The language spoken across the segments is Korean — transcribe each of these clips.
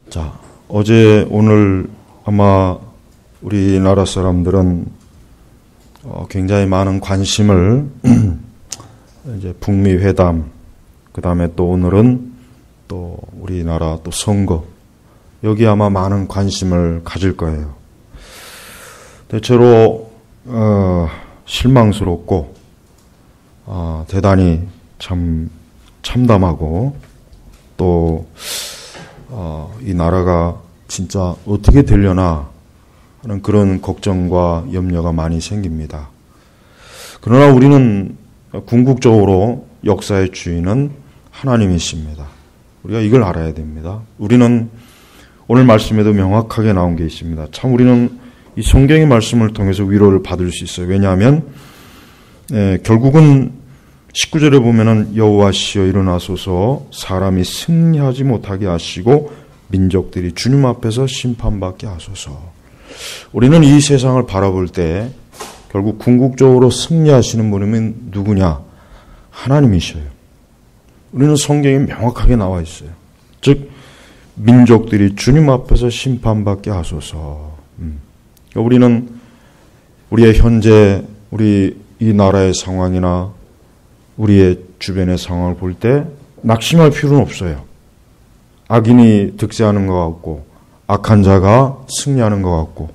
자, 어제 오늘 아마 우리나라 사람들은 굉장히 많은 관심을 이제 북미 회담, 그 다음에 또 오늘은 또 우리나라 또 선거, 여기 아마 많은 관심을 가질 거예요. 대체로 실망스럽고 대단히 참 참담하고 또 이 나라가 진짜 어떻게 되려나 하는 그런 걱정과 염려가 많이 생깁니다. 그러나 우리는 궁극적으로 역사의 주인은 하나님이십니다. 우리가 이걸 알아야 됩니다. 우리는 오늘 말씀에도 명확하게 나온 게 있습니다. 참 우리는 이 성경의 말씀을 통해서 위로를 받을 수 있어요. 왜냐하면 결국은 19절에 보면은 여호와시여 일어나소서 사람이 승리하지 못하게 하시고 민족들이 주님 앞에서 심판받게 하소서. 우리는 이 세상을 바라볼 때 결국 궁극적으로 승리하시는 분은 누구냐? 하나님이셔요. 우리는 성경에 명확하게 나와 있어요. 즉 민족들이 주님 앞에서 심판받게 하소서. 우리는 우리의 현재 우리 이 나라의 상황이나 우리의 주변의 상황을 볼 때 낙심할 필요는 없어요. 악인이 득세하는 것 같고 악한 자가 승리하는 것 같고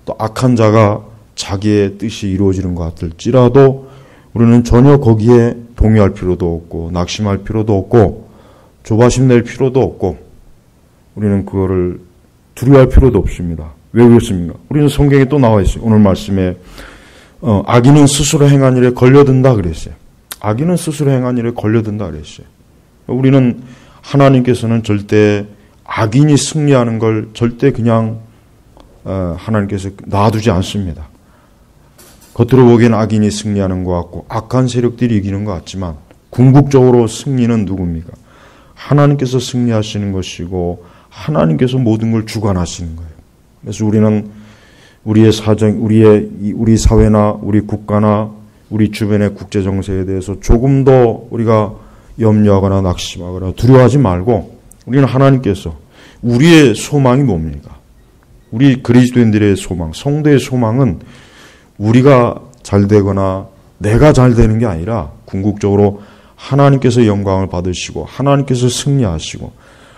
또 악한 자가 자기의 뜻이 이루어지는 것 같을지라도 우리는 전혀 거기에 동요할 필요도 없고 낙심할 필요도 없고 조바심 낼 필요도 없고 우리는 그거를 두려워할 필요도 없습니다. 왜 그렇습니까? 우리는 성경에 또 나와 있어요. 오늘 말씀에 악인은 스스로 행한 일에 걸려든다 그랬어요. 악인은 스스로 행한 일에 걸려든다 그랬어요. 우리는 하나님께서는 절대 악인이 승리하는 걸 절대 그냥 하나님께서 놔두지 않습니다. 겉으로 보기엔 악인이 승리하는 것 같고 악한 세력들이 이기는 것 같지만 궁극적으로 승리는 누굽니까? 하나님께서 승리하시는 것이고 하나님께서 모든 걸 주관하시는 거예요. 그래서 우리는 우리의 사정, 우리 사회나 우리 국가나 우리 주변의 국제 정세에 대해서 조금 더 우리가 염려하거나 낙심하거나 두려워하지 말고 우리는 하나님께서 우리의 소망이 뭡니까? 우리 그리스도인들의 소망, 성도의 소망은 우리가 잘 되거나 내가 잘 되는 게 아니라 궁극적으로 하나님께서 영광을 받으시고 하나님께서 승리하시고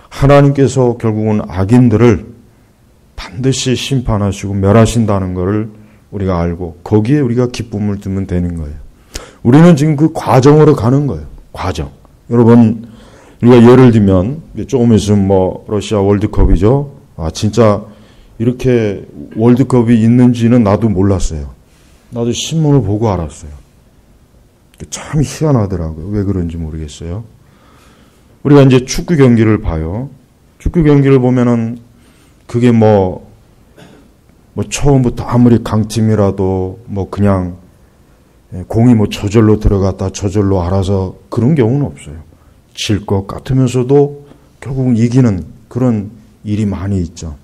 하나님께서 결국은 악인들을 반드시 심판하시고 멸하신다는 것을 우리가 알고 거기에 우리가 기쁨을 두면 되는 거예요. 우리는 지금 그 과정으로 가는 거예요. 과정. 여러분 우리가 예를 들면 조금 있으면 러시아 월드컵이죠. 진짜 이렇게 월드컵이 있는지는 나도 몰랐어요. 나도 신문을 보고 알았어요. 참 희한하더라고요. 왜 그런지 모르겠어요. 우리가 이제 축구 경기를 봐요. 축구 경기를 보면은 그게 처음부터 아무리 강팀이라도 그냥 공이 저절로 들어갔다 저절로 알아서 그런 경우는 없어요. 질 것 같으면서도 결국은 이기는 그런 일이 많이 있죠.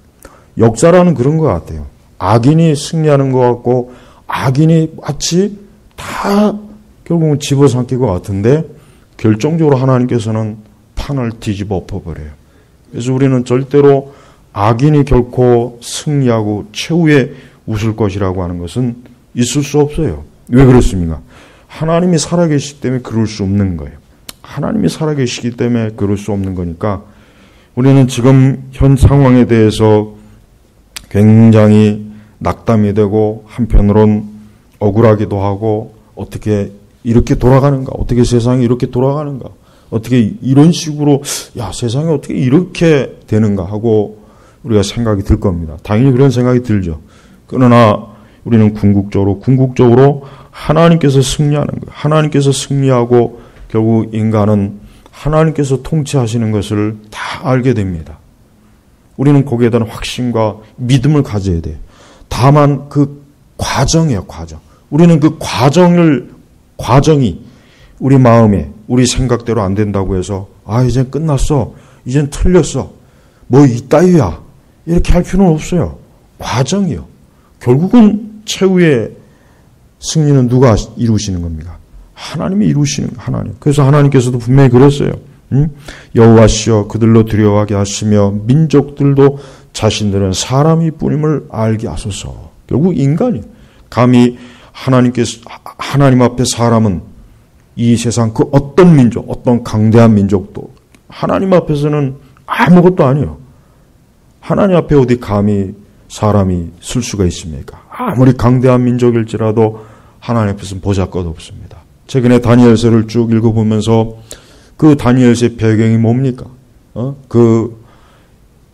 역사라는 그런 것 같아요. 악인이 승리하는 것 같고 악인이 마치 다 결국은 집어삼킬 것 같은데 결정적으로 하나님께서는 판을 뒤집어 엎어버려요. 그래서 우리는 절대로 악인이 결코 승리하고 최후에 웃을 것이라고 하는 것은 있을 수 없어요. 왜 그렇습니까? 하나님이 살아계시기 때문에 그럴 수 없는 거예요. 하나님이 살아계시기 때문에 그럴 수 없는 거니까 우리는 지금 현 상황에 대해서 굉장히 낙담이 되고 한편으론 억울하기도 하고 어떻게 이렇게 돌아가는가? 어떻게 세상이 이렇게 돌아가는가? 어떻게 이런 식으로 세상이 어떻게 이렇게 되는가 하고 우리가 생각이 들 겁니다. 당연히 그런 생각이 들죠. 그러나 우리는 궁극적으로 하나님께서 승리하는 거예요. 하나님께서 승리하고 결국 인간은 하나님께서 통치하시는 것을 다 알게 됩니다. 우리는 거기에 대한 확신과 믿음을 가져야 돼요. 다만 그 과정이에요, 과정. 우리는 그 과정이 우리 마음에, 우리 생각대로 안 된다고 해서 이젠 끝났어. 이젠 틀렸어. 이따위야. 이렇게 할 필요는 없어요. 과정이요. 결국은 최후의 승리는 누가 이루시는 겁니까? 하나님이 이루시는 거예요. 하나님. 그래서 하나님께서도 분명히 그랬어요. 여호와시여 그들로 두려워하게 하시며 민족들도 자신들은 사람이 뿐임을 알게 하소서. 결국 인간이 감히 하나님 앞에 사람은 이 세상 그 어떤 민족, 어떤 강대한 민족도 하나님 앞에서는 아무것도 아니에요. 하나님 앞에 어디 감히 사람이 쓸 수가 있습니까? 아무리 강대한 민족일지라도 하나님 앞에서는 보잘것 없습니다. 최근에 다니엘서를 쭉 읽어보면서 그 다니엘서의 배경이 뭡니까? 그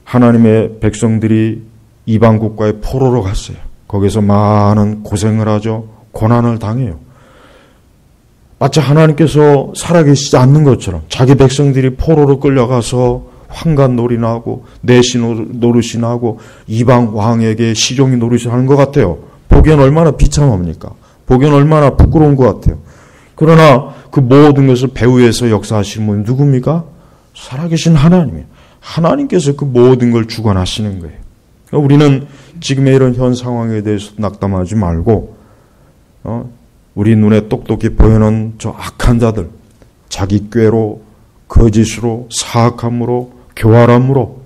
하나님의 백성들이 이방 국가에 포로로 갔어요. 거기서 많은 고생을 하죠. 고난을 당해요. 마치 하나님께서 살아계시지 않는 것처럼 자기 백성들이 포로로 끌려가서 환관놀이나 하고 내시 노릇이나 하고 이방 왕에게 시종이 노릇을 하는 것 같아요. 보기엔 얼마나 비참합니까? 보기엔 얼마나 부끄러운 것 같아요. 그러나 그 모든 것을 배후에서 역사하시는 분이 누굽니까? 살아계신 하나님이에요. 하나님께서 그 모든 걸 주관하시는 거예요. 우리는 지금의 이런 현 상황에 대해서 낙담하지 말고 우리 눈에 똑똑히 보이는 저 악한 자들, 자기 꾀로, 거짓으로, 사악함으로, 교활함으로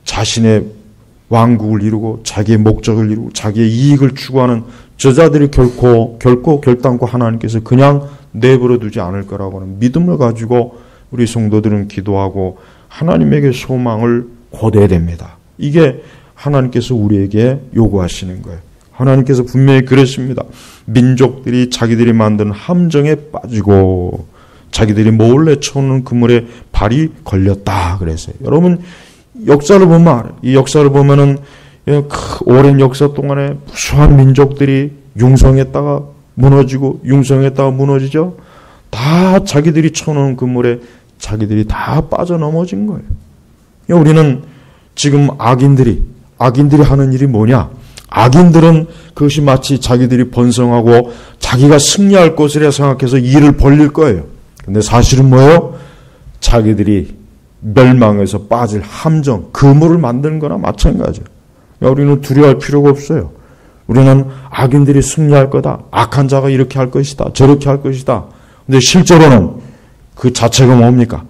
자신의 왕국을 이루고 자기의 목적을 이루고 자기의 이익을 추구하는 저자들이 결단코 하나님께서 그냥 내버려 두지 않을 거라고 하는 믿음을 가지고 우리 성도들은 기도하고 하나님에게 소망을 고대해야 됩니다. 이게 하나님께서 우리에게 요구하시는 거예요. 하나님께서 분명히 그랬습니다. 민족들이 자기들이 만든 함정에 빠지고 자기들이 몰래 쳐오는 그물에 발이 걸렸다 그랬어요. 여러분 역사를 보면 알아요. 이 역사를 보면은 오랜 역사 동안에 무수한 민족들이 융성했다가 무너지고 융성했다가 무너지죠. 다 자기들이 쳐놓은 그물에 자기들이 다 빠져넘어진 거예요. 우리는 지금 악인들이 하는 일이 뭐냐? 악인들은 그것이 마치 자기들이 번성하고 자기가 승리할 것이라 생각해서 일을 벌릴 거예요. 근데 사실은 뭐예요? 자기들이 멸망해서 빠질 함정, 그물을 만드는 거나 마찬가지예요. 우리는 두려워할 필요가 없어요. 우리는 악인들이 승리할 거다. 악한 자가 이렇게 할 것이다. 저렇게 할 것이다. 근데 실제로는 그 자체가 뭡니까?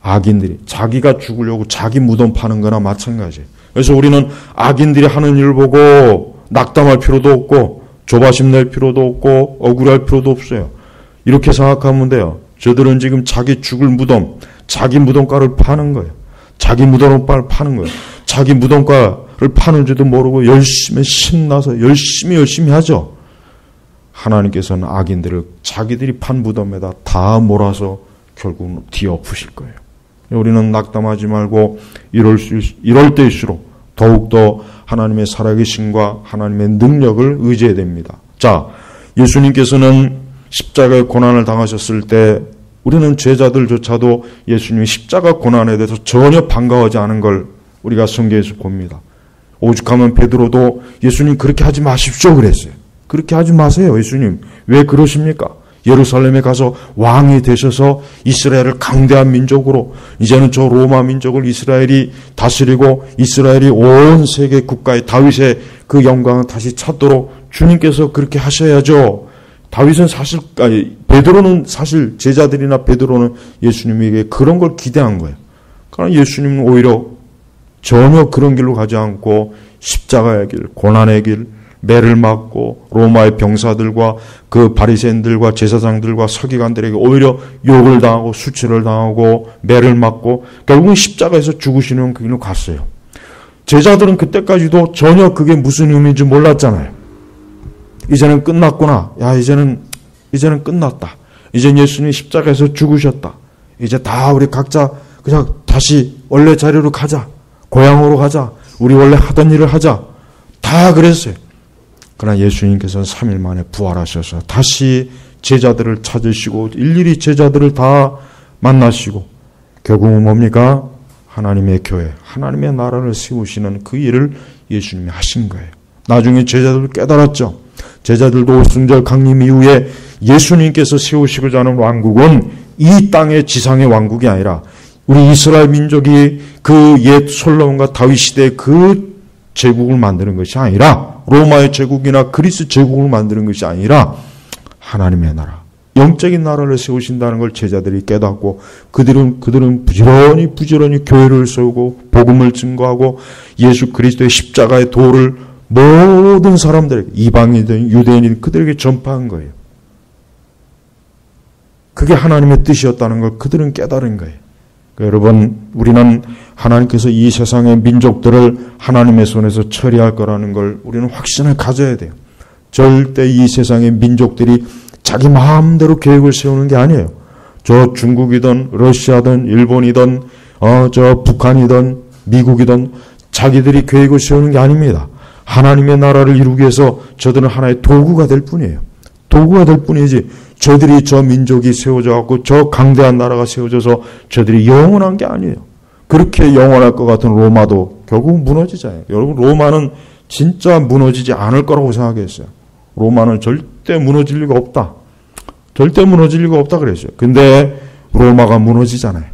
악인들이 자기가 죽으려고 자기 무덤 파는 거나 마찬가지예요. 그래서 우리는 악인들이 하는 일을 보고 낙담할 필요도 없고 조바심 낼 필요도 없고 억울할 필요도 없어요. 이렇게 생각하면 돼요. 저들은 지금 자기 죽을 무덤, 자기 무덤가를 파는 거예요. 자기 무덤가를 파는 거예요. 자기 무덤가를 파는지도 모르고 열심히 신나서 열심히 하죠. 하나님께서는 악인들을 자기들이 판 무덤에다 다 몰아서 결국은 뒤엎으실 거예요. 우리는 낙담하지 말고 이럴 때일수록 더욱더 하나님의 살아계심과 하나님의 능력을 의지해야 됩니다. 자, 예수님께서는 십자가의 고난을 당하셨을 때 우리는 제자들조차도 예수님이 십자가 고난에 대해서 전혀 반가워하지 않은 걸 우리가 성경에서 봅니다. 오죽하면 베드로도 예수님 그렇게 하지 마십시오 그랬어요. 그렇게 하지 마세요 예수님. 왜 그러십니까? 예루살렘에 가서 왕이 되셔서 이스라엘을 강대한 민족으로 이제는 저 로마 민족을 이스라엘이 다스리고 이스라엘이 온 세계 국가의 다윗의 그 영광을 다시 찾도록 주님께서 그렇게 하셔야죠. 다윗은 베드로는 사실 제자들이나 베드로는 예수님에게 그런 걸 기대한 거예요. 그러나 예수님은 오히려 전혀 그런 길로 가지 않고 십자가의 길, 고난의 길, 매를 맞고 로마의 병사들과 그 바리새인들과 제사장들과 서기관들에게 오히려 욕을 당하고 수치를 당하고 매를 맞고 결국은 십자가에서 죽으시는 그 길로 갔어요. 제자들은 그때까지도 전혀 그게 무슨 의미인지 몰랐잖아요. 이제는 끝났구나. 야, 이제는 끝났다. 이제 예수님이 십자가에서 죽으셨다. 이제 다 우리 각자 그냥 다시 원래 자리로 가자. 고향으로 가자. 우리 원래 하던 일을 하자. 다 그랬어요. 그러나 예수님께서는 3일 만에 부활하셔서 다시 제자들을 찾으시고 일일이 제자들을 다 만나시고 결국은 뭡니까? 하나님의 교회, 하나님의 나라를 세우시는 그 일을 예수님이 하신 거예요. 나중에 제자들 깨달았죠. 제자들도 오순절 강림 이후에 예수님께서 세우시고자 하는 왕국은 이 땅의 지상의 왕국이 아니라 우리 이스라엘 민족이 그 옛 솔로몬과 다윗 시대의 그 제국을 만드는 것이 아니라 로마의 제국이나 그리스 제국을 만드는 것이 아니라 하나님의 나라, 영적인 나라를 세우신다는 걸 제자들이 깨닫고 그들은 부지런히 교회를 세우고 복음을 증거하고 예수 그리스도의 십자가의 도를 모든 사람들에게 이방인이든 유대인이든 그들에게 전파한 거예요. 그게 하나님의 뜻이었다는 걸 그들은 깨달은 거예요. 여러분, 우리는 하나님께서 이 세상의 민족들을 하나님의 손에서 처리할 거라는 걸 우리는 확신을 가져야 돼요. 절대 이 세상의 민족들이 자기 마음대로 계획을 세우는 게 아니에요. 저 중국이든 러시아든 일본이든 저 북한이든 미국이든 자기들이 계획을 세우는 게 아닙니다. 하나님의 나라를 이루기 위해서 저들은 하나의 도구가 될 뿐이에요. 도구가 될 뿐이지 저들이 저 민족이 세워져 갖고 저 강대한 나라가 세워져서 저들이 영원한 게 아니에요. 그렇게 영원할 것 같은 로마도 결국 무너지잖아요. 여러분, 로마는 진짜 무너지지 않을 거라고 생각했어요. 로마는 절대 무너질 리가 없다. 절대 무너질 리가 없다 그랬어요. 근데 로마가 무너지잖아요.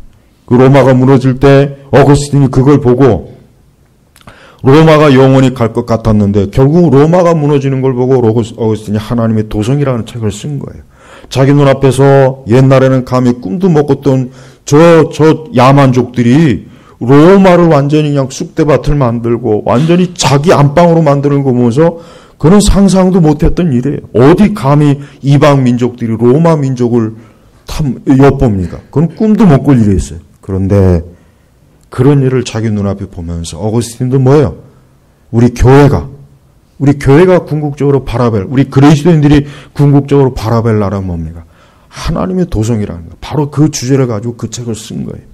그 로마가 무너질 때 어거스틴이 그걸 보고 로마가 영원히 갈 것 같았는데 결국 로마가 무너지는 걸 보고 어거스틴이 하나님의 도성이라는 책을 쓴 거예요. 자기 눈앞에서 옛날에는 감히 꿈도 못 꿨던 저 야만족들이 로마를 완전히 그냥 쑥대밭을 만들고 완전히 자기 안방으로 만드는 거 보면서 그런 상상도 못했던 일이에요. 어디 감히 이방 민족들이 로마 민족을 엿봅니까? 그건 꿈도 못 꿀 일이었어요. 그런데 그런 일을 자기 눈앞에 보면서 어거스틴도 뭐예요? 우리 교회가 궁극적으로 바라볼, 우리 그리스도인들이 궁극적으로 바라볼 나라는 뭡니까? 하나님의 도성이라는 거. 바로 그 주제를 가지고 그 책을 쓴 거예요.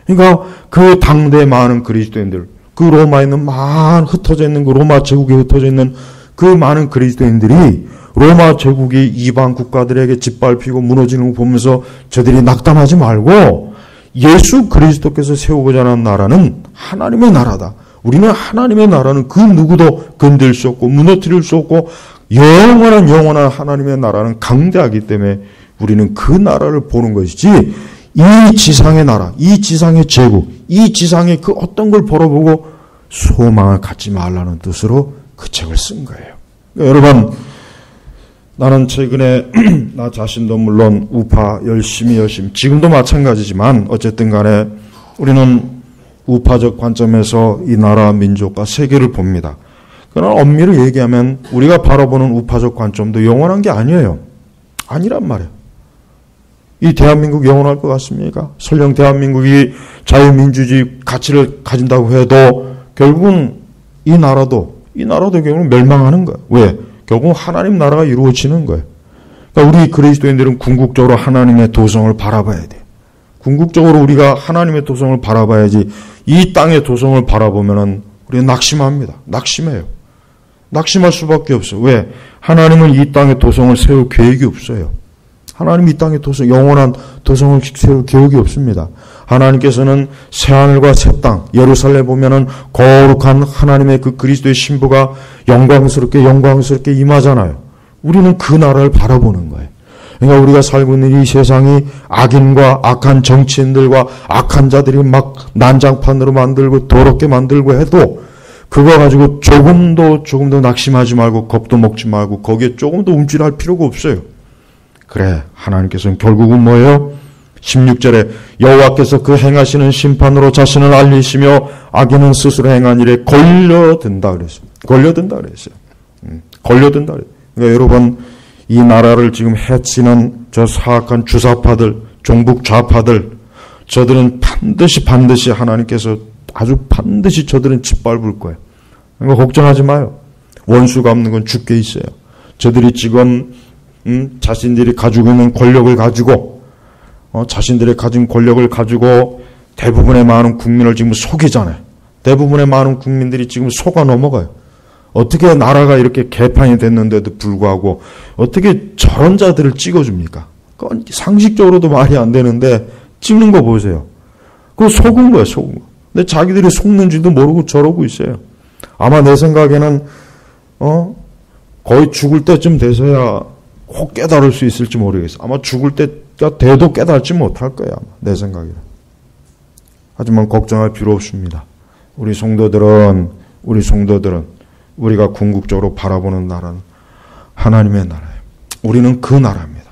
그러니까 그 당대 많은 그리스도인들, 그 로마에 있는 흩어져 있는 그 로마 제국에 흩어져 있는 그 많은 그리스도인들이 로마 제국이 이방 국가들에게 짓밟히고 무너지는 거 보면서 저들이 낙담하지 말고 예수 그리스도께서 세우고자 하는 나라는 하나님의 나라다. 우리는 하나님의 나라는 그 누구도 건들 수 없고 무너뜨릴 수 없고 영원한 하나님의 나라는 강대하기 때문에 우리는 그 나라를 보는 것이지 이 지상의 나라, 이 지상의 제국, 이 지상의 그 어떤 걸 바라보고 소망을 갖지 말라는 뜻으로 그 책을 쓴 거예요. 그러니까 여러분, 나는 최근에 나 자신도 물론 우파 열심히 지금도 마찬가지지만 어쨌든 간에 우리는 우파적 관점에서 이 나라 민족과 세계를 봅니다. 그러나 엄밀히 얘기하면 우리가 바라보는 우파적 관점도 영원한 게 아니에요. 아니란 말이에요. 이 대한민국 영원할 것 같습니까? 설령 대한민국이 자유민주주의 가치를 가진다고 해도 결국은 이 나라도 결국은 멸망하는 거예요. 왜? 결국 하나님 나라가 이루어지는 거예요. 그러니까 우리 그리스도인들은 궁극적으로 하나님의 도성을 바라봐야 돼요. 궁극적으로 우리가 하나님의 도성을 바라봐야지 이 땅의 도성을 바라보면은 우리는 낙심합니다. 낙심해요. 낙심할 수밖에 없어요. 왜? 하나님은 이 땅의 도성을 세울 계획이 없어요. 하나님 이 땅의 도성, 영원한 도성을 세울 계획이 없습니다. 하나님께서는 새하늘과 새 땅, 예루살렘에 보면은 거룩한 하나님의 그 그리스도의 신부가 영광스럽게 임하잖아요. 우리는 그 나라를 바라보는 거예요. 그러니까 우리가 살고 있는 이 세상이 악인과 악한 정치인들과 악한 자들이 막 난장판으로 만들고 더럽게 만들고 해도 그거 가지고 조금도 낙심하지 말고 겁도 먹지 말고 거기에 조금도 움찔할 필요가 없어요. 그래, 하나님께서는 결국은 뭐예요? 16절에 여호와께서 그 행하시는 심판으로 자신을 알리시며 악인은 스스로 행한 일에 걸려든다 그랬어요. 걸려든다 그랬어요. 걸려든다 그랬어요. 그러니까 여러분, 이 나라를 지금 해치는 저 사악한 주사파들, 종북 좌파들, 저들은 반드시 하나님께서 아주 반드시 저들은 짓밟을 거예요. 그러니까 걱정하지 마요. 원수가 없는 건 죽게 있어요. 저들이 지금 자신들이 가지고 있는 권력을 가지고 자신들의 가진 권력을 가지고 대부분의 많은 국민을 지금 속이잖아요. 대부분의 많은 국민들이 지금 속아 넘어가요. 어떻게 나라가 이렇게 개판이 됐는데도 불구하고 어떻게 저런 자들을 찍어줍니까? 그건 상식적으로도 말이 안 되는데 찍는 거 보세요. 그거 속은 거예요, 속은 거. 근데 자기들이 속는지도 모르고 저러고 있어요. 아마 내 생각에는 거의 죽을 때쯤 돼서야 혹 깨달을 수 있을지 모르겠어. 아마 죽을 때가 돼도 깨달지 못할 거야, 아마 내 생각에는. 하지만 걱정할 필요 없습니다. 우리 성도들은 우리가 궁극적으로 바라보는 나라는 하나님의 나라예요. 우리는 그 나라입니다.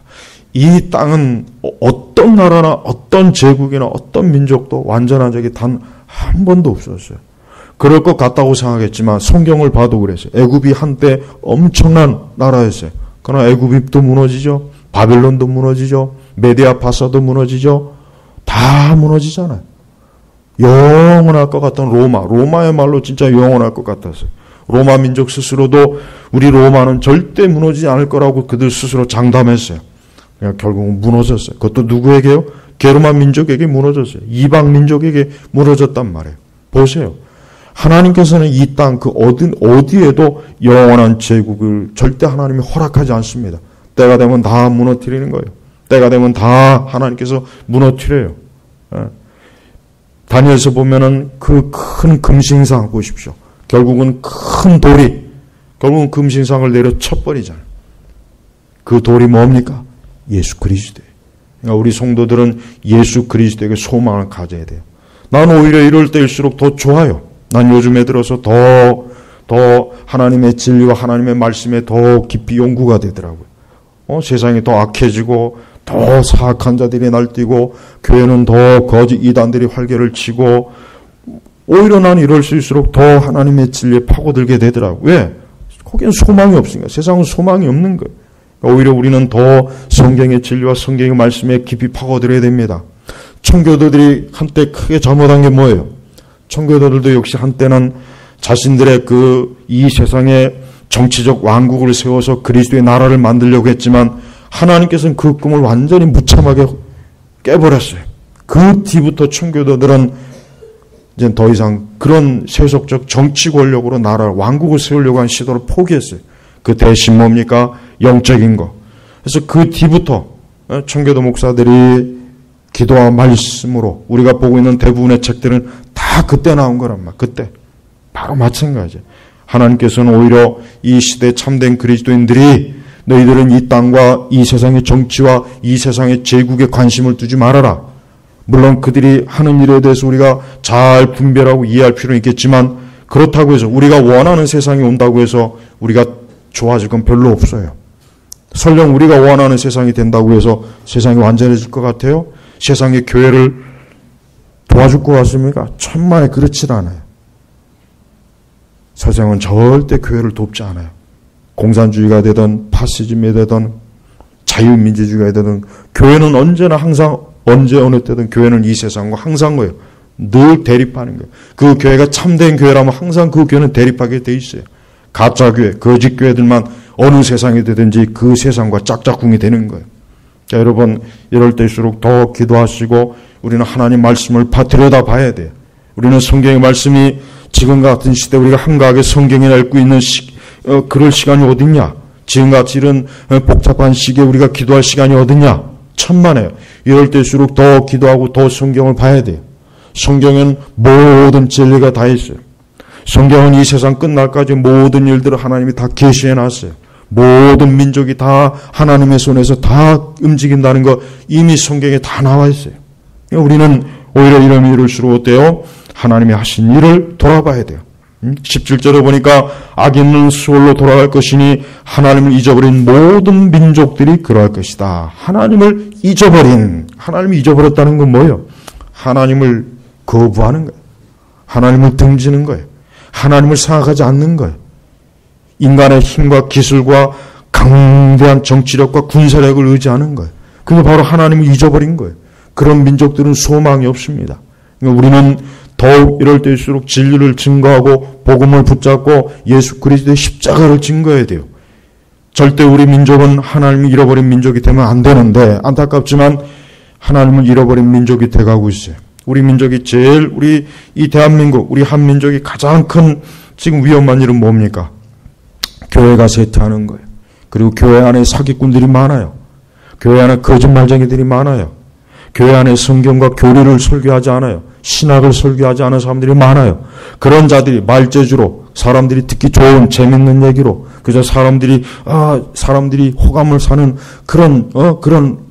이 땅은 어떤 나라나 어떤 제국이나 어떤 민족도 완전한 적이 단 한 번도 없었어요. 그럴 것 같다고 생각했지만 성경을 봐도 그랬어요. 애굽이 한때 엄청난 나라였어요. 그러나 애굽도 무너지죠. 바벨론도 무너지죠. 메디아 파사도 무너지죠. 다 무너지잖아요. 영원할 것 같던 로마야말로 진짜 영원할 것 같았어요. 로마 민족 스스로도 우리 로마는 절대 무너지지 않을 거라고 그들 스스로 장담했어요. 그냥 결국은 무너졌어요. 그것도 누구에게요? 게르만 민족에게 무너졌어요. 이방 민족에게 무너졌단 말이에요. 보세요. 하나님께서는 이 땅 그 어디에도 영원한 제국을 절대 하나님이 허락하지 않습니다. 때가 되면 다 무너뜨리는 거예요. 때가 되면 다 하나님께서 무너뜨려요. 다니엘서 보면은 그 큰 금신상 보십시오. 결국은 큰 돌이 결국은 금신상을 내려 쳐버리잖아요. 그 돌이 뭡니까? 예수 그리스도예요. 그러니까 우리 성도들은 예수 그리스도에게 소망을 가져야 돼요. 난 오히려 이럴 때일수록 더 좋아요. 난 요즘에 들어서 더 하나님의 진리와 하나님의 말씀에 더 깊이 연구가 되더라고요. 세상이 더 악해지고 더 사악한 자들이 날뛰고 교회는 더 거짓 이단들이 활개를 치고 오히려 난 이럴 수있을수록 더 하나님의 진리에 파고들게 되더라고요. 왜? 거기는 소망이 없으니까. 세상은 소망이 없는 거예요. 오히려 우리는 더 성경의 진리와 성경의 말씀에 깊이 파고들어야 됩니다. 청교도들이 한때 크게 잘못한 게 뭐예요? 청교도들도 역시 한때는 자신들의 이 세상에 정치적 왕국을 세워서 그리스도의 나라를 만들려고 했지만 하나님께서는 그 꿈을 완전히 무참하게 깨버렸어요. 그 뒤부터 청교도들은 이제 더 이상 그런 세속적 정치 권력으로 나라 왕국을 세우려고 한 시도를 포기했어요. 그 대신 뭡니까? 영적인 거. 그래서 그 뒤부터 청교도 목사들이 기도와 말씀으로 우리가 보고 있는 대부분의 책들은 다 그때 나온 거란 말이야. 그때. 바로 마찬가지예요. 하나님께서는 오히려 이 시대에 참된 그리스도인들이 너희들은 이 땅과 이 세상의 정치와 이 세상의 제국에 관심을 두지 말아라. 물론 그들이 하는 일에 대해서 우리가 잘 분별하고 이해할 필요는 있겠지만 그렇다고 해서 우리가 원하는 세상이 온다고 해서 우리가 좋아질 건 별로 없어요. 설령 우리가 원하는 세상이 된다고 해서 세상이 완전해질 것 같아요? 세상의 교회를 도와줄 것 같습니까? 천만에 그렇지 않아요. 세상은 절대 교회를 돕지 않아요. 공산주의가 되든 파시즘이 되든 자유민주주의가 되든 교회는 언제나 항상 언제 어느 때든 교회는 이 세상과 항상 거예요. 늘 대립하는 거예요. 그 교회가 참된 교회라면 항상 그 교회는 대립하게 돼 있어요. 가짜 교회, 거짓 교회들만 어느 세상이 되든지 그 세상과 짝짝꿍이 되는 거예요. 자, 여러분 이럴 때일수록 더 기도하시고 우리는 하나님 말씀을 들여다봐야 돼요. 우리는 성경의 말씀이 지금 같은 시대 우리가 한가하게 성경을 읽고 있는 그럴 시간이 어딨냐? 지금같이 이런 복잡한 시기에 우리가 기도할 시간이 어딨냐? 천만에요. 이럴 때일수록 더 기도하고 더 성경을 봐야 돼요. 성경엔 모든 진리가 다 있어요. 성경은 이 세상 끝날까지 모든 일들을 하나님이 다 계시해 놨어요. 모든 민족이 다 하나님의 손에서 다 움직인다는 거 이미 성경에 다 나와 있어요. 우리는 오히려 이러면 이럴수록 어때요? 하나님이 하신 일을 돌아봐야 돼요. 17절에 보니까 악인은 수월로 돌아갈 것이니 하나님을 잊어버린 모든 민족들이 그러할 것이다. 하나님을 잊어버렸다는 건 뭐예요? 하나님을 거부하는 거예요. 하나님을 등지는 거예요. 하나님을 생각하지 않는 거예요. 인간의 힘과 기술과 강대한 정치력과 군사력을 의지하는 거예요. 그게 바로 하나님을 잊어버린 거예요. 그런 민족들은 소망이 없습니다. 그러니까 우리는 더욱 이럴 때일수록 진리를 증거하고 복음을 붙잡고 예수 그리스도의 십자가를 증거해야 돼요. 절대 우리 민족은 하나님을 잃어버린 민족이 되면 안 되는데 안타깝지만 하나님을 잃어버린 민족이 돼가고 있어요. 우리 민족이 우리 이 대한민국, 우리 한민족이 가장 큰 지금 위험한 일은 뭡니까? 교회가 쇠퇴하는 거예요. 그리고 교회 안에 사기꾼들이 많아요. 교회 안에 거짓말쟁이들이 많아요. 교회 안에 성경과 교리를 설교하지 않아요. 신학을 설교하지 않은 사람들이 많아요. 그런 자들이 말재주로 사람들이 듣기 좋은 재밌는 얘기로 그저 사람들이 호감을 사는 그런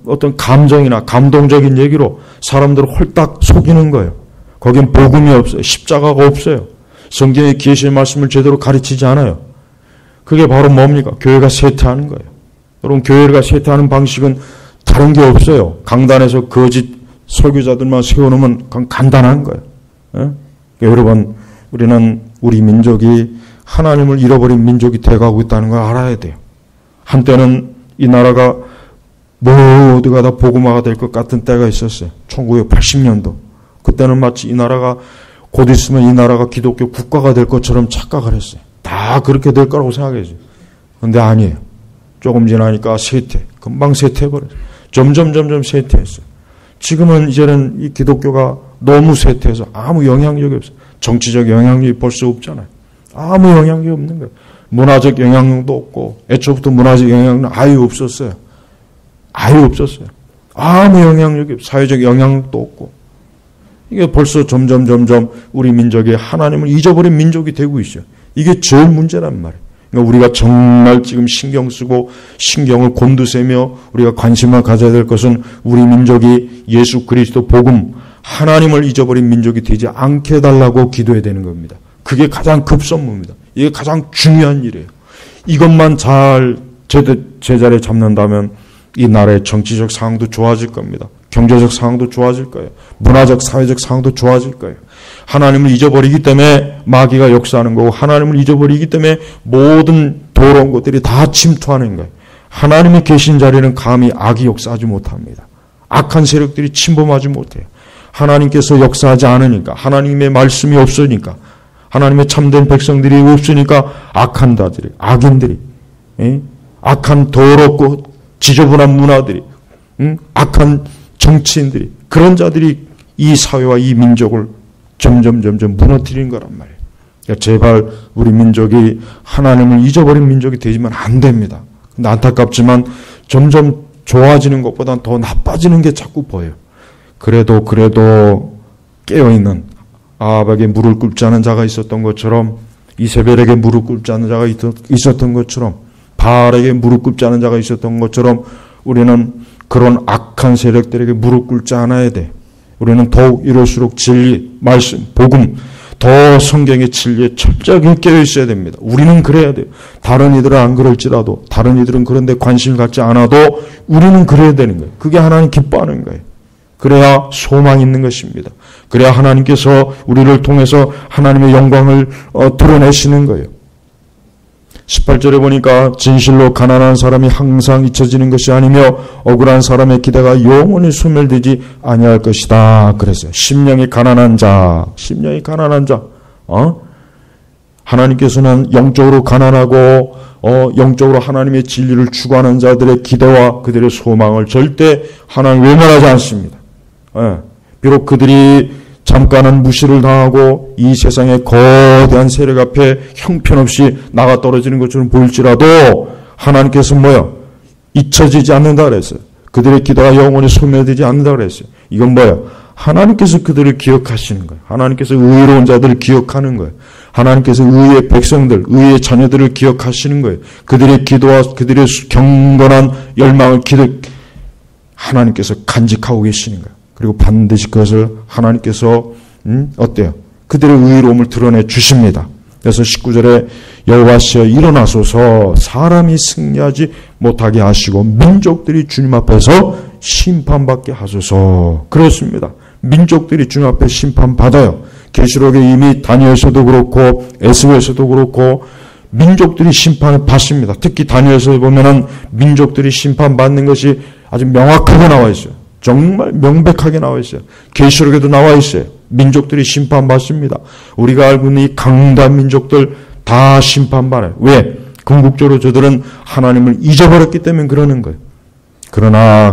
어떤 감정이나 감동적인 얘기로 사람들을 홀딱 속이는 거예요. 거긴 복음이 없어요. 십자가가 없어요. 성경의 계시의 말씀을 제대로 가르치지 않아요. 그게 바로 뭡니까? 교회가 쇠퇴하는 거예요. 여러분 교회가 쇠퇴하는 방식은 다른 게 없어요. 강단에서 거짓 설교자들만 세워놓으면 그건 간단한 거예요. 예? 여러분, 우리는 우리 민족이 하나님을 잃어버린 민족이 돼가고 있다는 걸 알아야 돼요. 한때는 이 나라가 모두가 다 복음화가 될 것 같은 때가 있었어요. 1980년도. 그때는 마치 이 나라가 곧 있으면 이 나라가 기독교 국가가 될 것처럼 착각을 했어요. 다 그렇게 될 거라고 생각했어요. 그런데 아니에요. 조금 지나니까 쇠퇴. 금방 쇠퇴해버렸어요. 점점 쇠퇴했어요. 지금은 이제는 이 기독교가 너무 쇠퇴해서 아무 영향력이 없어요. 정치적 영향력이 벌써 없잖아요. 아무 영향력이 없는 거예요. 문화적 영향력도 없고 애초부터 문화적 영향력은 아예 없었어요. 아예 없었어요. 아무 영향력이 없어요. 사회적 영향력도 없고. 이게 벌써 점점 우리 민족이 하나님을 잊어버린 민족이 되고 있어요. 이게 제일 문제란 말이에요. 그러니까 우리가 정말 지금 신경 쓰고 신경을 곤두세며 우리가 관심을 가져야 될 것은 우리 민족이 예수 그리스도 복음 하나님을 잊어버린 민족이 되지 않게 해달라고 기도해야 되는 겁니다. 그게 가장 급선무입니다. 이게 가장 중요한 일이에요. 이것만 잘 제자리에 잡는다면 이 나라의 정치적 상황도 좋아질 겁니다. 경제적 상황도 좋아질 거예요. 문화적, 사회적 상황도 좋아질 거예요. 하나님을 잊어버리기 때문에 마귀가 역사하는 거고 하나님을 잊어버리기 때문에 모든 더러운 것들이 다 침투하는 거예요. 하나님이 계신 자리는 감히 악이 역사하지 못합니다. 악한 세력들이 침범하지 못해요. 하나님께서 역사하지 않으니까, 하나님의 말씀이 없으니까, 하나님의 참된 백성들이 없으니까 악한 자들이, 악인들이, 악한 더럽고 지저분한 문화들이, 악한 정치인들이, 그런 자들이 이 사회와 이 민족을 점점 무너뜨리는 거란 말이에요. 그러니까 제발 우리 민족이 하나님을 잊어버린 민족이 되지만 안 됩니다. 근데 안타깝지만 점점 좋아지는 것보다 더 나빠지는 게 자꾸 보여요. 그래도 깨어있는 아합에게 무릎 꿇지 않은 자가 있었던 것처럼, 이세벨에게 무릎 꿇지 않은 자가 있었던 것처럼, 바알에게 무릎 꿇지 않은 자가 있었던 것처럼 우리는 그런 악한 세력들에게 무릎 꿇지 않아야 돼. 우리는 더욱 이럴수록 진리, 말씀, 복음, 더 성경의 진리에 철저하게 깨어 있어야 됩니다. 우리는 그래야 돼요. 다른 이들은 안 그럴지라도, 다른 이들은 그런 데 관심을 갖지 않아도 우리는 그래야 되는 거예요. 그게 하나님 기뻐하는 거예요. 그래야 소망이 있는 것입니다. 그래야 하나님께서 우리를 통해서 하나님의 영광을 드러내시는 거예요. 18절에 보니까 진실로 가난한 사람이 항상 잊혀지는 것이 아니며 억울한 사람의 기대가 영원히 소멸되지 아니할 것이다. 그랬어요. 심령이 가난한 자. 하나님께서는 영적으로 가난하고 영적으로 하나님의 진리를 추구하는 자들의 기대와 그들의 소망을 절대 하나님 외면하지 않습니다. 비록 그들이 잠깐은 무시를 당하고 이 세상의 거대한 세력 앞에 형편없이 나가 떨어지는 것처럼 보일지라도 하나님께서 잊혀지지 않는다 그랬어요. 그들의 기도가 영원히 소멸되지 않는다 그랬어요. 이건 하나님께서 그들을 기억하시는 거예요. 하나님께서 의로운 자들을 기억하는 거예요. 하나님께서 의의 백성들, 의의 자녀들을 기억하시는 거예요. 그들의 기도와 그들의 경건한 열망을 하나님께서 간직하고 계시는 거예요. 그리고 반드시 그것을 하나님께서 그들의 의로움을 드러내 주십니다. 그래서 19절에 여호와시여 일어나소서 사람이 승리하지 못하게 하시고 민족들이 주님 앞에서 심판받게 하소서. 그렇습니다. 민족들이 주님 앞에 심판받아요. 계시록에 이미 다니엘서도 그렇고 에스겔서도 그렇고 민족들이 심판을 받습니다. 특히 다니엘서에 보면은 민족들이 심판받는 것이 아주 명확하게 나와 있어요. 정말 명백하게 나와 있어요. 계시록에도 나와 있어요. 민족들이 심판받습니다. 우리가 알고 있는 이 강대한 민족들 다 심판받아요. 왜? 궁극적으로 저들은 하나님을 잊어버렸기 때문에 그러는 거예요. 그러나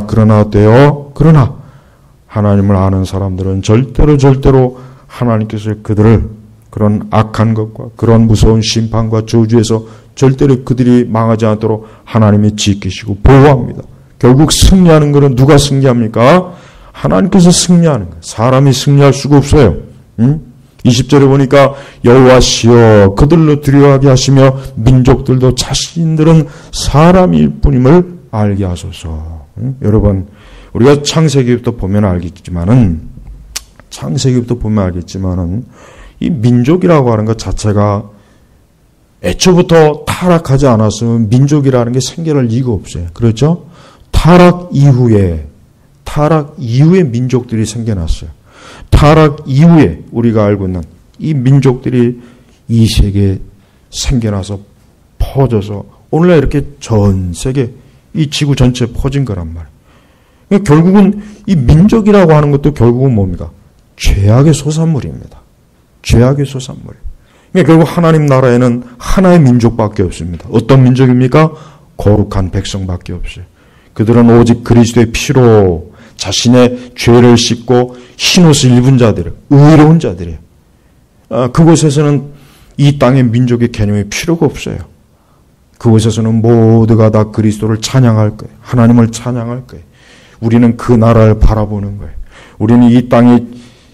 하나님을 아는 사람들은 절대로 하나님께서 그들을 그런 악한 것과 그런 무서운 심판과 저주에서 절대로 그들이 망하지 않도록 하나님이 지키시고 보호합니다. 결국 승리하는 것은 누가 승리합니까? 하나님께서 승리하는 거예요. 사람이 승리할 수가 없어요. 20절에 보니까 여호와시여 그들로 두려워하게 하시며 민족들도 자신들은 사람일 뿐임을 알게 하소서. 여러분 우리가 창세기부터 보면 알겠지만은 이 민족이라고 하는 것 자체가 애초부터 타락하지 않았으면 민족이라는 게 생겨날 리가 없어요. 그렇죠? 타락 이후에 민족들이 생겨났어요. 타락 이후에 우리가 알고 있는 이 민족들이 이 세계에 생겨나서 퍼져서 오늘날 이렇게 전 세계 이 지구 전체에 퍼진 거란 말이에요. 그러니까 결국은 이 민족이라고 하는 것도 결국은 뭡니까? 죄악의 소산물입니다. 죄악의 소산물. 그러니까 결국 하나님 나라에는 하나의 민족밖에 없습니다. 어떤 민족입니까? 거룩한 백성밖에 없어요. 그들은 오직 그리스도의 피로 자신의 죄를 씻고 흰옷을 입은 자들이에요. 의로운 자들이에요. 그곳에서는 이 땅의 민족의 개념이 필요가 없어요. 그곳에서는 모두가 다 그리스도를 찬양할 거예요. 하나님을 찬양할 거예요. 우리는 그 나라를 바라보는 거예요. 우리는 이 땅이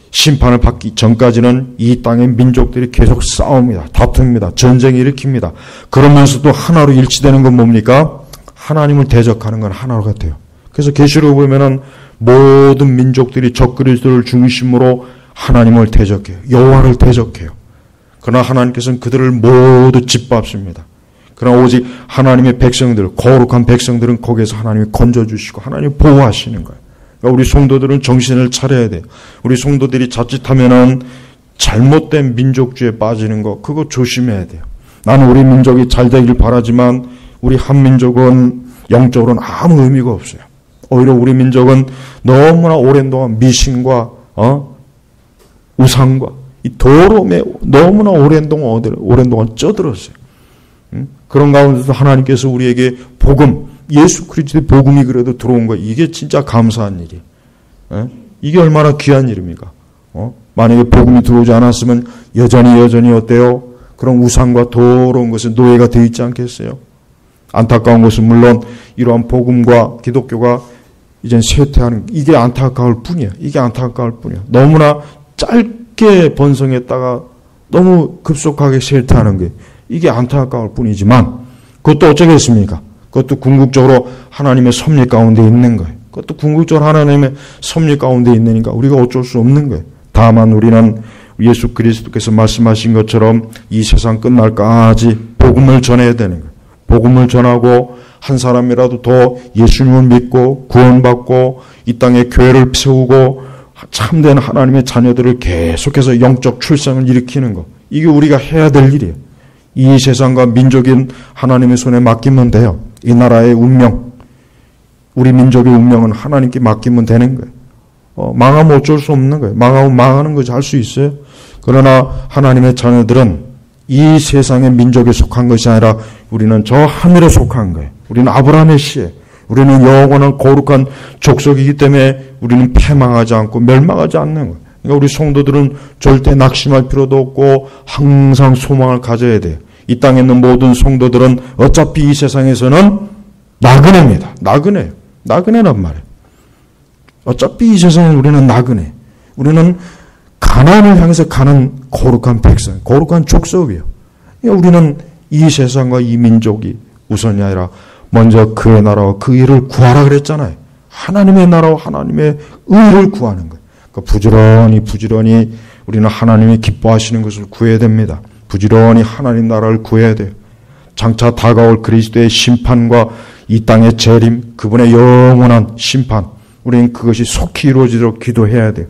심판을 받기 전까지는 이 땅의 민족들이 계속 싸웁니다. 다툽니다. 전쟁을 일으킵니다. 그러면서도 하나로 일치되는 건 뭡니까? 하나님을 대적하는 건 하나로 같아요. 그래서 계시록을 보면은 모든 민족들이 적그리스도를 중심으로 하나님을 대적해요. 여호와를 대적해요. 그러나 하나님께서는 그들을 모두 짓밟습니다. 그러나 오직 하나님의 백성들, 거룩한 백성들은 거기에서 하나님이 건져주시고 하나님이 보호하시는 거예요. 그러니까 우리 성도들은 정신을 차려야 돼요. 우리 성도들이 자칫하면은 잘못된 민족주의에 빠지는 거, 그거 조심해야 돼요. 나는 우리 민족이 잘 되길 바라지만 우리 한민족은 영적으로는 아무 의미가 없어요. 오히려 우리 민족은 너무나 오랜 동안 미신과 우상과 이 도로에 너무나 오랜 동안 쪄들었어요. 그런 가운데서 하나님께서 우리에게 복음, 예수 그리스도의 복음이 그래도 들어온 거예요. 이게 진짜 감사한 일이에요. 이게 얼마나 귀한 일입니까? 만약에 복음이 들어오지 않았으면 여전히 어때요? 그런 우상과 더러운 것에 노예가 되어 있지 않겠어요? 안타까운 것은 물론 이러한 복음과 기독교가 이젠 쇠퇴하는, 이게 안타까울 뿐이에요. 이게 안타까울 뿐이에요. 너무나 짧게 번성했다가 너무 급속하게 쇠퇴하는 게 이게 안타까울 뿐이지만 그것도 어쩌겠습니까? 그것도 궁극적으로 하나님의 섭리 가운데 있는 거예요. 그것도 궁극적으로 하나님의 섭리 가운데 있으니까 우리가 어쩔 수 없는 거예요. 다만 우리는 예수 그리스도께서 말씀하신 것처럼 이 세상 끝날까지 복음을 전해야 되는 거예요. 복음을 전하고 한 사람이라도 더 예수님을 믿고 구원받고 이 땅에 교회를 세우고 참된 하나님의 자녀들을 계속해서 영적 출생을 일으키는 거. 이게 우리가 해야 될 일이에요. 이 세상과 민족인 하나님의 손에 맡기면 돼요. 이 나라의 운명, 우리 민족의 운명은 하나님께 맡기면 되는 거예요. 망하면 어쩔 수 없는 거예요. 망하면 망하는 거지 할 수 있어요. 그러나 하나님의 자녀들은 이 세상의 민족에 속한 것이 아니라 우리는 저 하늘에 속한 거예요. 우리는 아브라함의 씨에, 우리는 영원한 거룩한 족속이기 때문에 우리는 패망하지 않고 멸망하지 않는 거예요. 그러니까 우리 성도들은 절대 낙심할 필요도 없고 항상 소망을 가져야 돼요. 이 땅에 있는 모든 성도들은 어차피 이 세상에서는 나그네입니다. 나그네예요. 나그네란 말이에요. 어차피 이 세상에 우리는 나그네. 우리는 가나안을 향해서 가는 거룩한 백성, 거룩한 족속이에요. 그러니까 우리는 이 세상과 이 민족이 우선이 아니라 먼저 그의 나라와 그 일을 구하라 그랬잖아요. 하나님의 나라와 하나님의 의를 구하는 거예요. 그러니까 부지런히 우리는 하나님이 기뻐하시는 것을 구해야 됩니다. 부지런히 하나님 나라를 구해야 돼요. 장차 다가올 그리스도의 심판과 이 땅의 재림, 그분의 영원한 심판, 우리는 그것이 속히 이루어지도록 기도해야 돼요.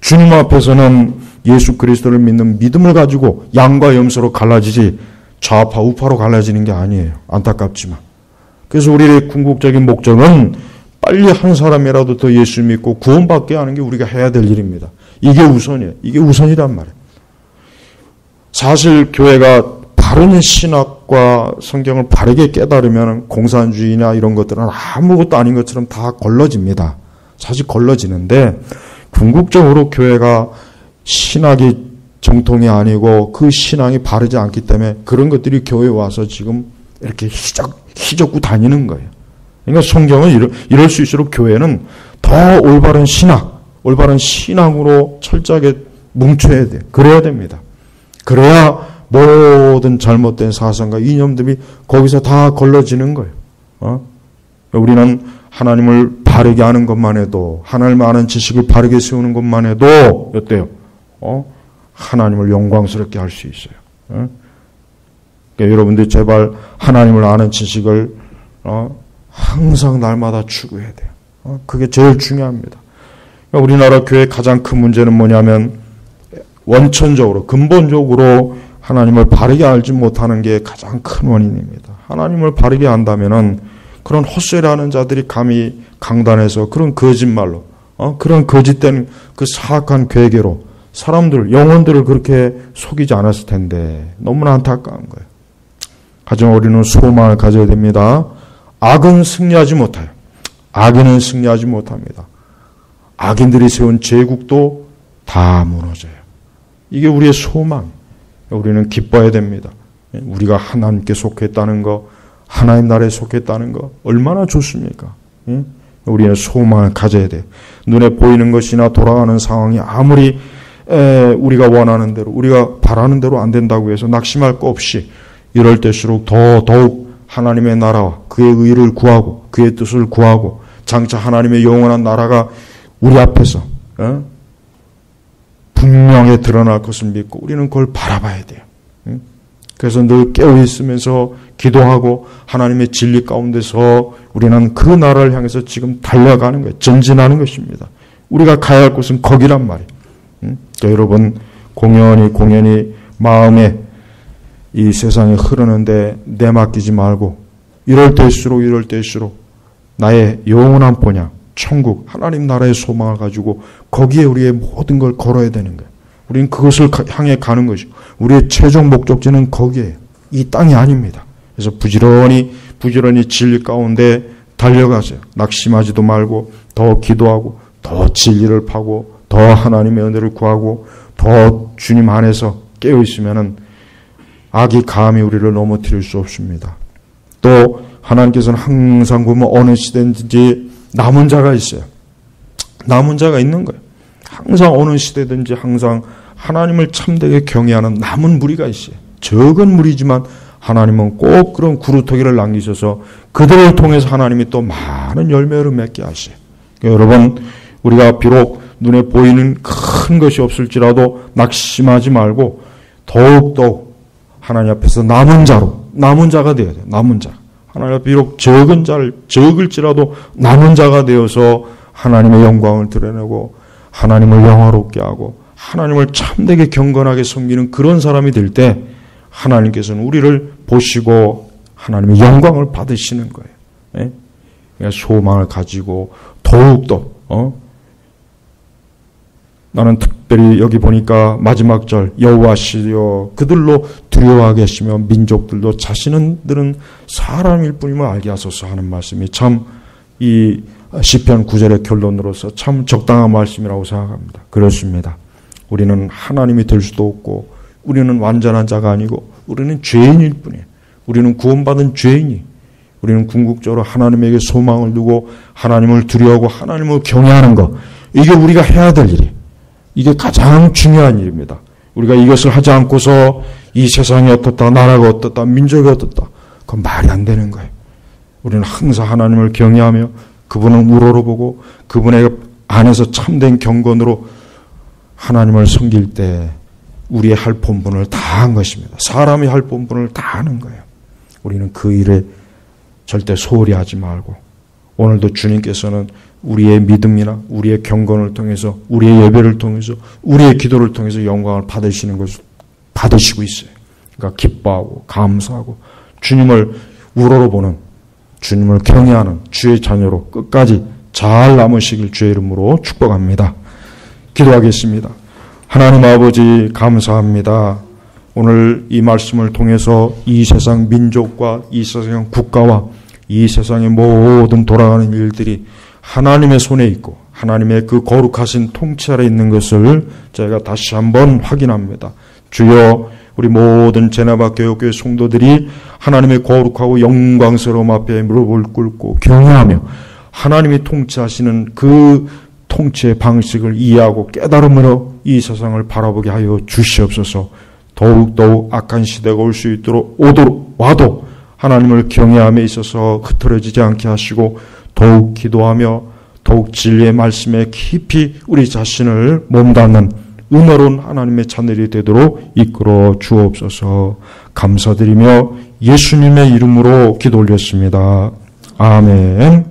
주님 앞에서는 예수 그리스도를 믿는 믿음을 가지고 양과 염소로 갈라지지 좌파 우파로 갈라지는 게 아니에요. 안타깝지만. 그래서 우리의 궁극적인 목적은 빨리 한 사람이라도 더 예수 믿고 구원받게 하는 게 우리가 해야 될 일입니다. 이게 우선이에요. 이게 우선이란 말이에요. 사실 교회가 바른 신학과 성경을 바르게 깨달으면 공산주의나 이런 것들은 아무것도 아닌 것처럼 다 걸러집니다. 사실 걸러지는데 궁극적으로 교회가 신학이 정통이 아니고 그 신앙이 바르지 않기 때문에 그런 것들이 교회에 와서 지금 이렇게 휘젓고 다니는 거예요. 그러니까 성경은 이럴 수 있도록 교회는 더 올바른 신학, 올바른 신앙으로 철저하게 뭉쳐야 돼요. 그래야 됩니다. 그래야 모든 잘못된 사상과 이념들이 거기서 다 걸러지는 거예요. 우리는 하나님을 바르게 아는 것만 해도, 하나님을 아는 지식을 바르게 세우는 것만 해도 어때요? 하나님을 영광스럽게 할 수 있어요. 그러니까 여러분들 제발 하나님을 아는 지식을 항상 날마다 추구해야 돼요. 그게 제일 중요합니다. 우리나라 교회의 가장 큰 문제는 뭐냐면 원천적으로 근본적으로 하나님을 바르게 알지 못하는 게 가장 큰 원인입니다. 하나님을 바르게 안다면은 그런 헛소리하는 자들이 감히 강단에서 그런 거짓말로 그런 거짓된 그 사악한 괴계로 사람들 영혼들을 그렇게 속이지 않았을 텐데 너무나 안타까운 거예요. 하지만 우리는 소망을 가져야 됩니다. 악은 승리하지 못해요. 악인은 승리하지 못합니다. 악인들이 세운 제국도 다 무너져요. 이게 우리의 소망. 우리는 기뻐해야 됩니다. 우리가 하나님께 속했다는 거, 하나님 나라에 속했다는 거 얼마나 좋습니까? 우리는 소망을 가져야 돼요. 눈에 보이는 것이나 돌아가는 상황이 아무리 우리가 원하는 대로, 우리가 바라는 대로 안 된다고 해서 낙심할 거 없이 이럴 때일수록 더욱 하나님의 나라와 그의 의를 구하고 그의 뜻을 구하고 장차 하나님의 영원한 나라가 우리 앞에서 분명히 드러날 것을 믿고 우리는 그걸 바라봐야 돼요. 그래서 늘 깨어있으면서 기도하고 하나님의 진리 가운데서 우리는 그 나라를 향해서 지금 달려가는 거예요. 전진하는 것입니다. 우리가 가야 할 곳은 거기란 말이에요. 그러니까 여러분 공연히 마음에 이 세상에 흐르는데 내맡기지 말고 이럴 때일수록 나의 영원한 본향 천국 하나님 나라의 소망을 가지고 거기에 우리의 모든 걸 걸어야 되는 거예요. 우리는 그것을 향해 가는 것이고 우리의 최종 목적지는 거기에요. 이 땅이 아닙니다. 그래서 부지런히 진리 가운데 달려가세요. 낙심하지도 말고 더 기도하고 더 진리를 파고 더 하나님의 은혜를 구하고 더 주님 안에서 깨어있으면은 악이 감히 우리를 넘어뜨릴 수 없습니다. 또 하나님께서는 항상 보면 어느 시대든지 남은 자가 있어요. 남은 자가 있는 거예요. 항상 어느 시대든지 항상 하나님을 참되게 경외하는 남은 무리가 있어요. 적은 무리지만 하나님은 꼭 그런 구루터기를 남기셔서 그들을 통해서 하나님이 또 많은 열매를 맺게 하셔요. 그러니까 여러분 우리가 비록 눈에 보이는 큰 것이 없을지라도 낙심하지 말고 더욱더욱 하나님 앞에서 남은 자가 되어야 돼요. 남은 자. 하나님 앞에 비록 적을지라도 남은 자가 되어서 하나님의 영광을 드러내고 하나님을 영화롭게 하고 하나님을 참되게 경건하게 섬기는 그런 사람이 될 때 하나님께서는 우리를 보시고 하나님의 영광을 받으시는 거예요. 예? 소망을 가지고 더욱더 나는 특별히 여기 보니까 마지막 절 여호와시여 그들로 두려워하게 하시며 민족들도 자신들은 사람일 뿐임을 알게 하소서 하는 말씀이 참 이 시편 9절의 결론으로서 참 적당한 말씀이라고 생각합니다. 그렇습니다. 우리는 하나님이 될 수도 없고 우리는 완전한 자가 아니고 우리는 죄인일 뿐이에요. 우리는 구원받은 죄인이 우리는 궁극적으로 하나님에게 소망을 두고 하나님을 두려워하고 하나님을 경외하는 것 이게 우리가 해야 될 일이에요. 이게 가장 중요한 일입니다. 우리가 이것을 하지 않고서 이 세상이 어떻다, 나라가 어떻다, 민족이 어떻다. 그건 말이 안 되는 거예요. 우리는 항상 하나님을 경외하며 그분을 우러러보고 그분의 안에서 참된 경건으로 하나님을 섬길 때 우리의 할 본분을 다 한 것입니다. 사람이 할 본분을 다 하는 거예요. 우리는 그 일에 절대 소홀히 하지 말고 오늘도 주님께서는 우리의 믿음이나 우리의 경건을 통해서 우리의 예배를 통해서 우리의 기도를 통해서 영광을 받으시는 것을 받으시고 있어요. 그러니까 기뻐하고 감사하고 주님을 우러러보는 주님을 경외하는 주의 자녀로 끝까지 잘 남으시길 주의 이름으로 축복합니다. 기도하겠습니다. 하나님 아버지 감사합니다. 오늘 이 말씀을 통해서 이 세상 민족과 이 세상 국가와 이 세상의 모든 돌아가는 일들이 하나님의 손에 있고 하나님의 그 거룩하신 통치 아래 있는 것을 저희가 다시 한번 확인합니다. 주여 우리 모든 제나바 교회 성도들이 하나님의 거룩하고 영광스러움 앞에 무릎을 꿇고 경외하며 하나님이 통치하시는 그 통치의 방식을 이해하고 깨달음으로 이 세상을 바라보게 하여 주시옵소서. 더욱더욱 악한 시대가 올 수 있도록 와도 하나님을 경외함에 있어서 흐트러지지 않게 하시고 더욱 기도하며 더욱 진리의 말씀에 깊이 우리 자신을 몸담는 은혜로운 하나님의 자녀들이 되도록 이끌어 주옵소서. 감사드리며 예수님의 이름으로 기도 올렸습니다. 아멘.